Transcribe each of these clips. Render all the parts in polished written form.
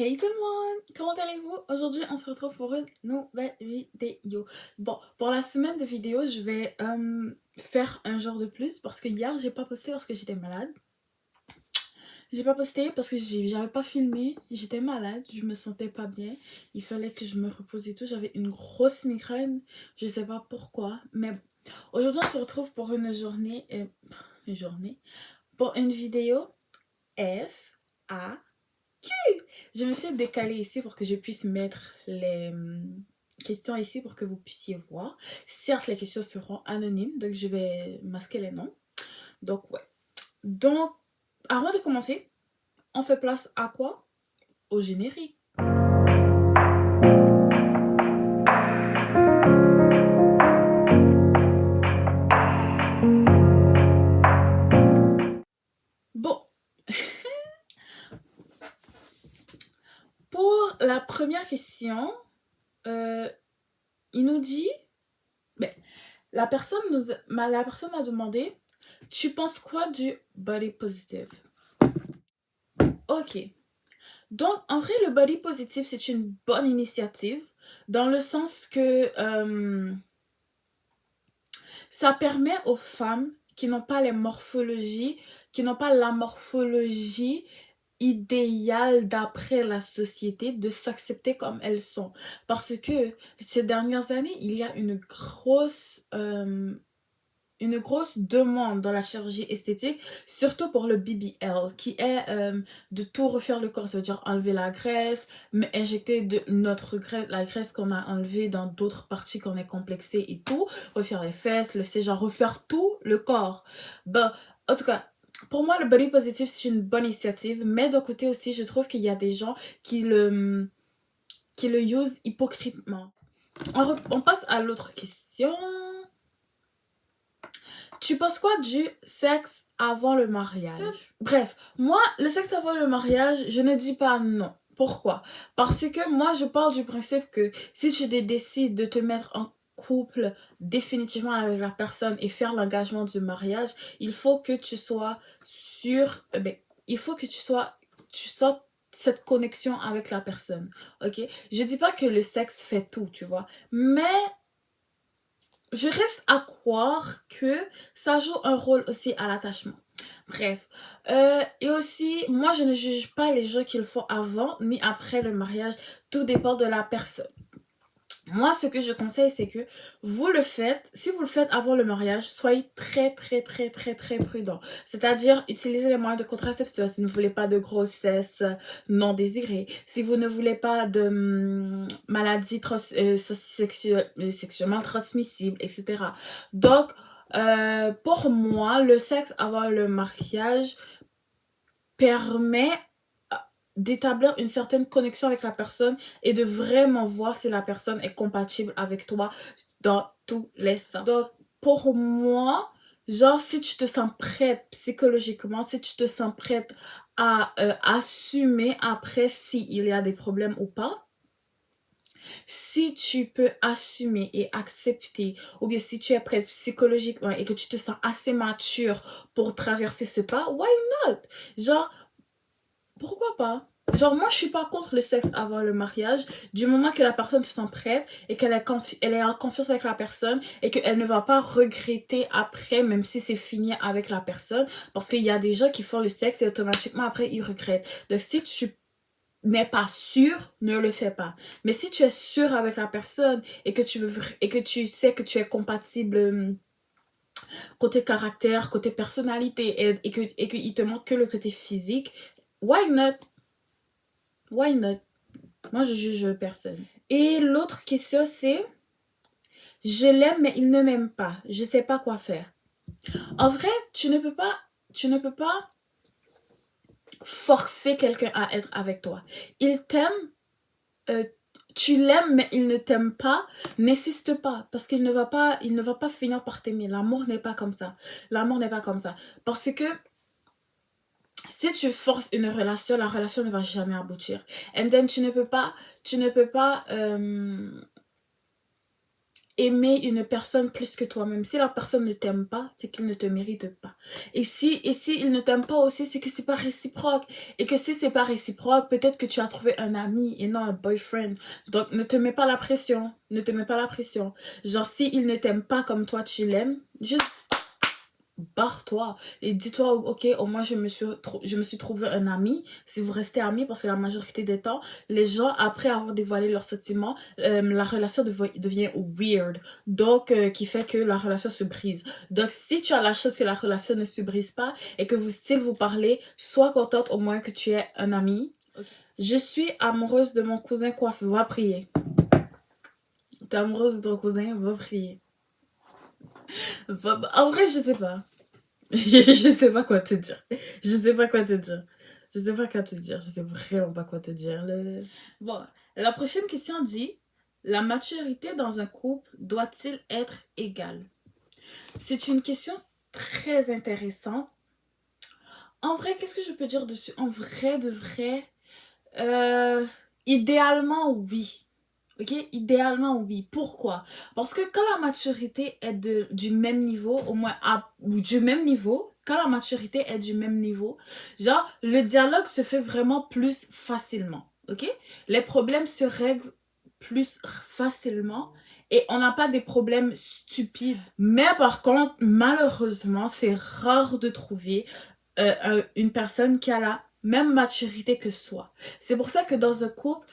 Hey tout le monde, comment allez-vous? Aujourd'hui, on se retrouve pour une nouvelle vidéo. Bon, pour la semaine de vidéos, je vais faire un genre de plus parce que hier, j'ai pas posté parce que j'étais malade. J'ai pas posté parce que j'avais pas filmé, j'étais malade, je me sentais pas bien. Il fallait que je me repose et tout, j'avais une grosse migraine, je sais pas pourquoi, mais bon. Aujourd'hui, on se retrouve pour une journée, pour une vidéo F A Je me suis décalée ici pour que je puisse mettre les questions ici pour que vous puissiez voir. Certes, les questions seront anonymes, donc je vais masquer les noms. Donc, ouais. Donc, avant de commencer, on fait place à quoi? Au générique. Bon, pour la première question, euh, il nous dit, ben, la personne m'a demandé, tu penses quoi du body positive? Ok. Donc, en vrai, le body positive, c'est une bonne initiative dans le sens que ça permet aux femmes qui n'ont pas les morphologies, qui n'ont pas la morphologie idéale d'après la société, de s'accepter comme elles sont. Parce que ces dernières années, il y a une grosse demande dans la chirurgie esthétique, surtout pour le BBL, qui est de tout refaire le corps. Ça veut dire enlever la graisse, mais injecter de notre graisse, la graisse qu'on a enlevée dans d'autres parties qu'on est complexé et tout, refaire les fesses, le sein, genre refaire tout le corps. Ben, en tout cas, pour moi, le body positive, c'est une bonne initiative, mais d'un côté aussi, je trouve qu'il y a des gens qui le usent hypocritement. On passe à l'autre question. Tu penses quoi du sexe avant le mariage? Bref, moi, le sexe avant le mariage, je ne dis pas non. Pourquoi? Parce que moi, je pars du principe que si tu décides de te mettre en couple définitivement avec la personne et faire l'engagement du mariage, il faut que tu sois sûr, il faut que tu sens cette connexion avec la personne, ok? Je dis pas que le sexe fait tout, tu vois, mais je reste à croire que ça joue un rôle aussi à l'attachement. Bref. Et aussi, moi, je ne juge pas les gens qui le font avant ni après le mariage. Tout dépend de la personne. Moi, ce que je conseille, c'est que vous le faites, si vous le faites avant le mariage, soyez très, très, très, très, très prudent. C'est-à-dire, utilisez les moyens de contraception si vous ne voulez pas de grossesse non désirée, si vous ne voulez pas de maladies sexuellement transmissibles, etc. Donc, pour moi, le sexe avant le mariage permet d'établir une certaine connexion avec la personne et de vraiment voir si la personne est compatible avec toi dans tous les sens. Donc, pour moi, genre, si tu te sens prête psychologiquement, si tu te sens prête à assumer après s'il y a des problèmes ou pas, si tu peux assumer et accepter, ou bien si tu es prête psychologiquement et que tu te sens assez mature pour traverser ce pas, why not? Genre, pourquoi pas? Genre, moi, je suis pas contre le sexe avant le mariage, du moment que la personne se sent prête et elle est en confiance avec la personne et qu'elle ne va pas regretter après, même si c'est fini avec la personne. Parce qu'il y a des gens qui font le sexe et automatiquement après, ils regrettent. Donc, si tu n'es pas sûr, ne le fais pas. Mais si tu es sûr avec la personne et que tu sais que tu es compatible côté caractère, côté personnalité et qu'il te manque que le côté physique, why not? Why not? Moi, je juge personne. Et l'autre question, c'est je l'aime, mais il ne m'aime pas. Je sais pas quoi faire. En vrai, tu ne peux pas forcer quelqu'un à être avec toi. Il t'aime, euh, tu l'aimes, mais il ne t'aime pas. N'insiste pas, parce qu'il ne va pas finir par t'aimer. L'amour n'est pas comme ça. L'amour n'est pas comme ça. Parce que si tu forces une relation, la relation ne va jamais aboutir. And then, tu ne peux pas aimer une personne plus que toi-même. Si la personne ne t'aime pas, c'est qu'il ne te mérite pas. Et si il ne t'aime pas aussi, c'est que c'est pas réciproque. Et que si c'est pas réciproque, peut-être que tu as trouvé un ami et non un boyfriend. Donc, ne te mets pas la pression. Ne te mets pas la pression. Genre, si il ne t'aime pas comme toi, tu l'aimes, juste barre-toi et dis-toi, ok, au moins je me suis trouvé un ami. Si vous restez amis, parce que la majorité des temps, les gens, après avoir dévoilé leurs sentiments, la relation devient weird. Donc, qui fait que la relation se brise. Donc, si tu as la chance que la relation ne se brise pas et que vous parlez, sois contente au moins que tu aies un ami. Okay. Je suis amoureuse de mon cousin coiffeur. Va prier. T'es amoureuse de ton cousin? Va prier. En vrai, je sais pas. Je sais pas quoi te dire. Je sais pas quoi te dire. Je sais pas quoi te dire. Je sais vraiment pas quoi te dire. Bon, la prochaine question dit, la maturité dans un couple doit-il être égale? C'est une question très intéressante. En vrai, qu'est-ce que je peux dire dessus? En vrai, de vrai, idéalement, oui. Ok, idéalement oui. Pourquoi? Parce que quand la maturité est du même niveau, au moins du même niveau, quand la maturité est du même niveau, genre le dialogue se fait vraiment plus facilement. Ok, les problèmes se règlent plus facilement et on n'a pas des problèmes stupides. Mais par contre, malheureusement, c'est rare de trouver une personne qui a la même maturité que soi. C'est pour ça que dans un couple,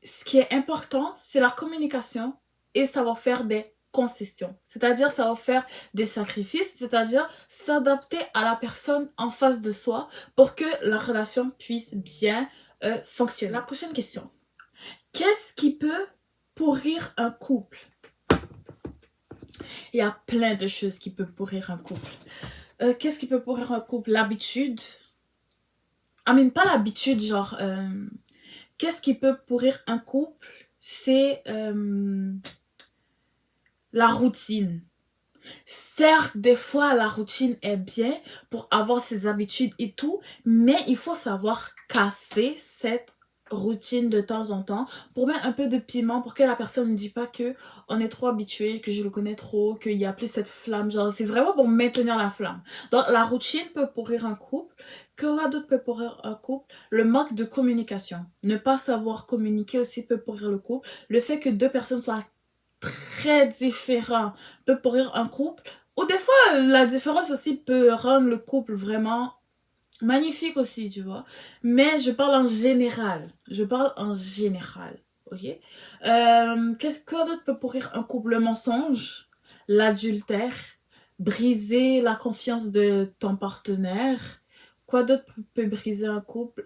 ce qui est important, c'est la communication et savoir faire des concessions. C'est-à-dire savoir faire des sacrifices, c'est-à-dire s'adapter à la personne en face de soi pour que la relation puisse bien fonctionner. La prochaine question. Qu'est-ce qui peut pourrir un couple? Il y a plein de choses qui peuvent pourrir un couple. Qu'est-ce qui peut pourrir un couple? L'habitude. Pas l'habitude, genre... qu'est-ce qui peut pourrir un couple? C'est la routine. Certes, des fois, la routine est bien pour avoir ses habitudes et tout, mais il faut savoir casser cette routine de temps en temps pour mettre un peu de piment pour que la personne ne dise pas que on est trop habitué, que je le connais trop, qu'il n'y a plus cette flamme. Genre, c'est vraiment pour maintenir la flamme. Donc, la routine peut pourrir un couple. Que d'autre peut pourrir un couple? Le manque de communication. Ne pas savoir communiquer aussi peut pourrir le couple. Le fait que deux personnes soient très différents peut pourrir un couple. Ou des fois, la différence aussi peut rendre le couple vraiment magnifique aussi, tu vois. Mais je parle en général. Je parle en général. Ok? Quoi d'autre peut pourrir un couple? Le mensonge, l'adultère, briser la confiance de ton partenaire. Quoi d'autre peut briser un couple?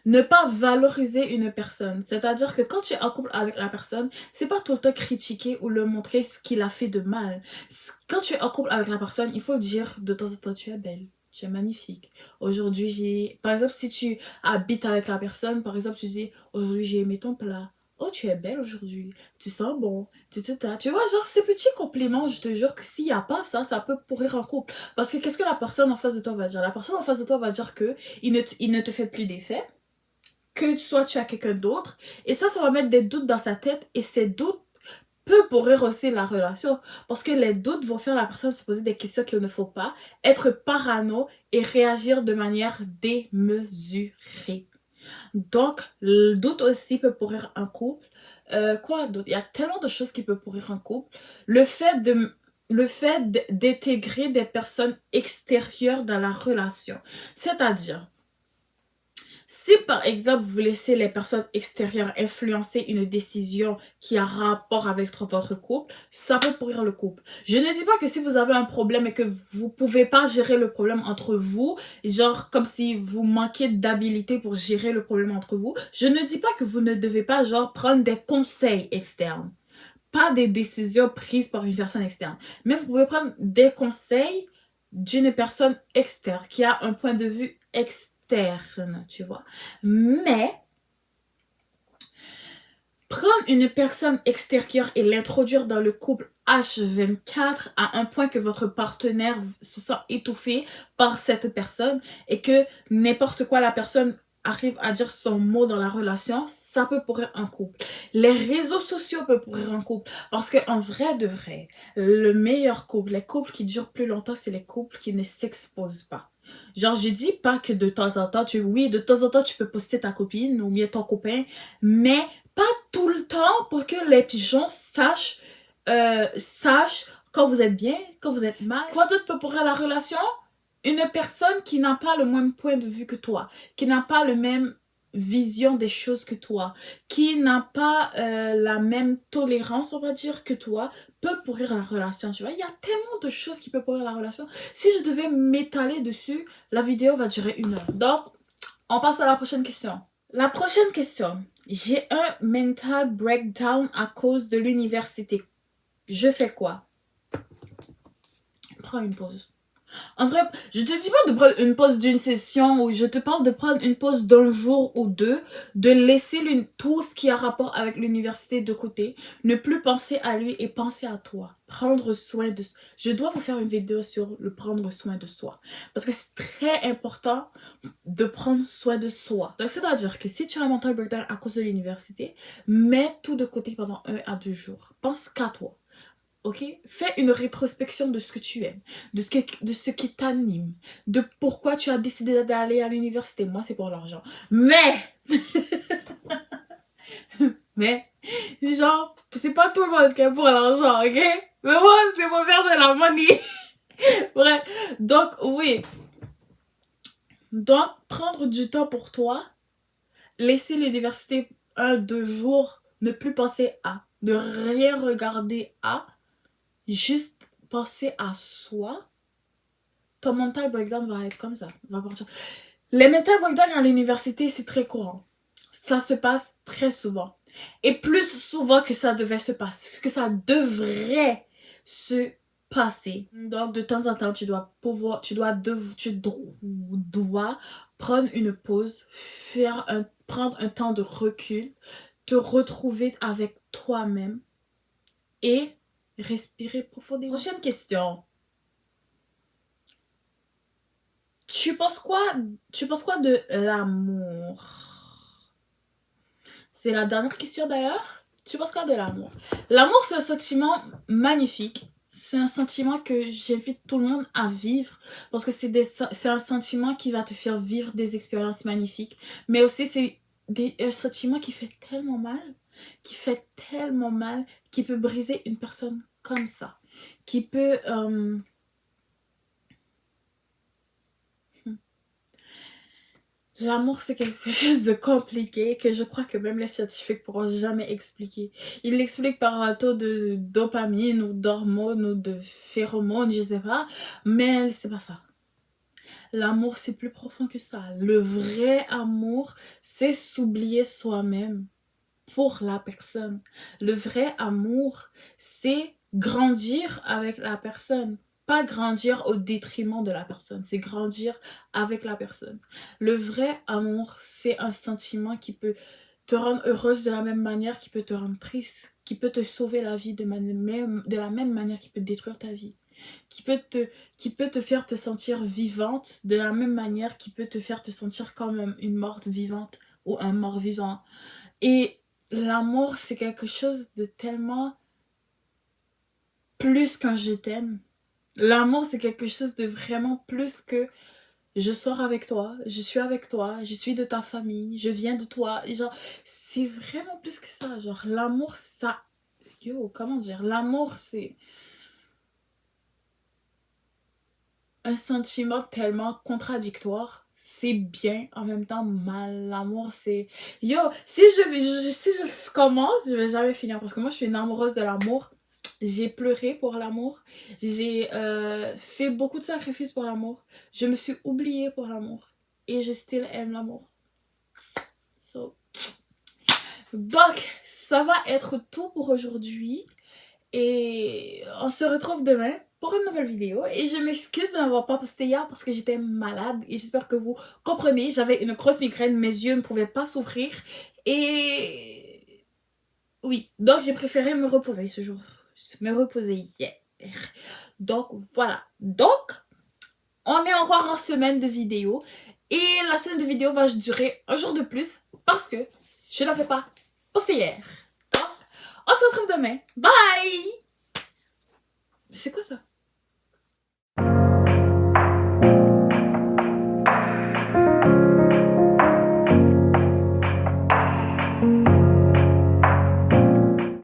Ne pas valoriser une personne. C'est-à-dire que quand tu es en couple avec la personne, c'est pas tout le temps critiquer ou le montrer ce qu'il a fait de mal. Quand tu es en couple avec la personne, il faut dire de temps en temps, tu es belle, tu es magnifique. Aujourd'hui, par exemple, si tu habites avec la personne, par exemple, tu dis, aujourd'hui, j'ai aimé ton plat. Oh, tu es belle aujourd'hui. Tu sens bon. Tu vois, genre, ces petits compliments, je te jure que s'il n'y a pas ça, ça peut pourrir un couple. Parce que qu'est-ce que la personne en face de toi va dire? La personne en face de toi va dire que il ne te fait plus d'effet, que soit tu as quelqu'un d'autre. Et ça va mettre des doutes dans sa tête. Et ces doutes peuvent pourrir aussi la relation. Parce que les doutes vont faire la personne se poser des questions qu'il ne faut pas, être parano et réagir de manière démesurée. Donc, le doute aussi peut pourrir un couple. Quoi d'autre? Il y a tellement de choses qui peuvent pourrir un couple. Le fait d'intégrer des personnes extérieures dans la relation. C'est-à-dire, si par exemple vous laissez les personnes extérieures influencer une décision qui a rapport avec votre couple, ça peut pourrir le couple. Je ne dis pas que si vous avez un problème et que vous pouvez pas gérer le problème entre vous, genre comme si vous manquez d'habilité pour gérer le problème entre vous, je ne dis pas que vous ne devez pas genre prendre des conseils externes. Pas des décisions prises par une personne externe. Mais vous pouvez prendre des conseils d'une personne externe qui a un point de vue externe, tu vois. Mais prendre une personne extérieure et l'introduire dans le couple H24 à un point que votre partenaire se sent étouffé par cette personne et que n'importe quoi la personne arrive à dire son mot dans la relation, ça peut pourrir un couple. Les réseaux sociaux peuvent pourrir un couple parce qu'en vrai de vrai, le meilleur couple, les couples qui durent plus longtemps, c'est les couples qui ne s'exposent pas. Genre, je dis pas que de temps en temps, oui, de temps en temps, tu peux poster ta copine ou bien ton copain, mais pas tout le temps pour que les gens sachent quand vous êtes bien, quand vous êtes mal. Quoi d'autre peut pourrir la relation? Une personne qui n'a pas le même point de vue que toi, qui n'a pas le même vision des choses que toi, qui n'a pas la même tolérance, on va dire, que toi, peut pourrir la relation. Tu vois, il y a tellement de choses qui peuvent pourrir la relation. Si je devais m'étaler dessus, la vidéo va durer 1 heure. Donc, on passe à la prochaine question. La prochaine question. J'ai un mental breakdown à cause de l'université. Je fais quoi? Prends une pause. En vrai, je te dis pas de prendre une pause d'une session, ou je te parle de prendre une pause d'un jour ou deux, de laisser tout ce qui a rapport avec l'université de côté, ne plus penser à lui et penser à toi. Prendre soin de... Je dois vous faire une vidéo sur le prendre soin de soi. Parce que c'est très important de prendre soin de soi. Donc, c'est-à-dire que si tu as un mental breakdown à cause de l'université, mets tout de côté pendant 1 à 2 jours. Pense qu'à toi. Ok? Fais une rétrospection de ce que tu aimes, de ce qui t'anime, de pourquoi tu as décidé d'aller à l'université. Moi, c'est pour l'argent. Mais, genre, c'est pas tout le monde qui est pour l'argent, ok? Mais moi, c'est pour faire de la money. Bref, donc, oui. Donc, prendre du temps pour toi, laisser l'université 1-2 jours, ne plus penser à, ne rien regarder à, juste penser à soi. Ton mental breakdown va être comme ça, va partir. Les mental breakdown à l'université, c'est très courant. Ça se passe très souvent. Et plus souvent que ça devait se passer, que ça devrait se passer. Donc, de temps en temps, tu dois prendre une pause, prendre un temps de recul, te retrouver avec toi-même et respirer profondément. Prochaine question. Tu penses quoi de l'amour? C'est la dernière question d'ailleurs. Tu penses quoi de l'amour? L'amour, c'est un sentiment magnifique. C'est un sentiment que j'invite tout le monde à vivre parce que c'est un sentiment qui va te faire vivre des expériences magnifiques. Mais aussi, c'est un sentiment qui fait tellement mal, qui peut briser une personne comme ça, qui peut... L'amour, c'est quelque chose de compliqué que je crois que même les scientifiques pourront jamais expliquer. Ils l'expliquent par un taux de dopamine ou d'hormones ou de phéromones, je sais pas, mais c'est pas ça. L'amour, c'est plus profond que ça. Le vrai amour, c'est s'oublier soi-même pour la personne. Le vrai amour, c'est grandir avec la personne. Pas grandir au détriment de la personne, c'est grandir avec la personne. Le vrai amour, c'est un sentiment qui peut te rendre heureuse de la même manière qui peut te rendre triste, qui peut te sauver la vie de la même manière qui peut détruire ta vie, qui peut te faire te sentir vivante de la même manière qui peut te faire te sentir comme une morte vivante ou un mort vivant. Et l'amour, c'est quelque chose de tellement plus qu'un je t'aime. L'amour, c'est quelque chose de vraiment plus que je sors avec toi, je suis avec toi, je suis de ta famille, je viens de toi. Et genre, c'est vraiment plus que ça. Genre, l'amour, ça... Yo, comment dire? L'amour, c'est un sentiment tellement contradictoire. C'est bien, en même temps mal. L'amour, c'est... Yo, si je commence, je vais jamais finir. Parce que moi, je suis une amoureuse de l'amour. J'ai pleuré pour l'amour. J'ai fait beaucoup de sacrifices pour l'amour. Je me suis oubliée pour l'amour. Et je still aime l'amour. So. Donc, ça va être tout pour aujourd'hui. Et on se retrouve demain pour une nouvelle vidéo. Et je m'excuse de n'avoir pas posté hier parce que j'étais malade. Et j'espère que vous comprenez. J'avais une grosse migraine. Mes yeux ne pouvaient pas s'ouvrir. Et... oui, donc j'ai préféré me reposer ce jour. me reposer hier. Donc, voilà. Donc, on est encore en semaine de vidéo. Et la semaine de vidéo va durer un jour de plus parce que je n'avais pas posté hier. Donc, on se retrouve demain. Bye! C'est quoi ça?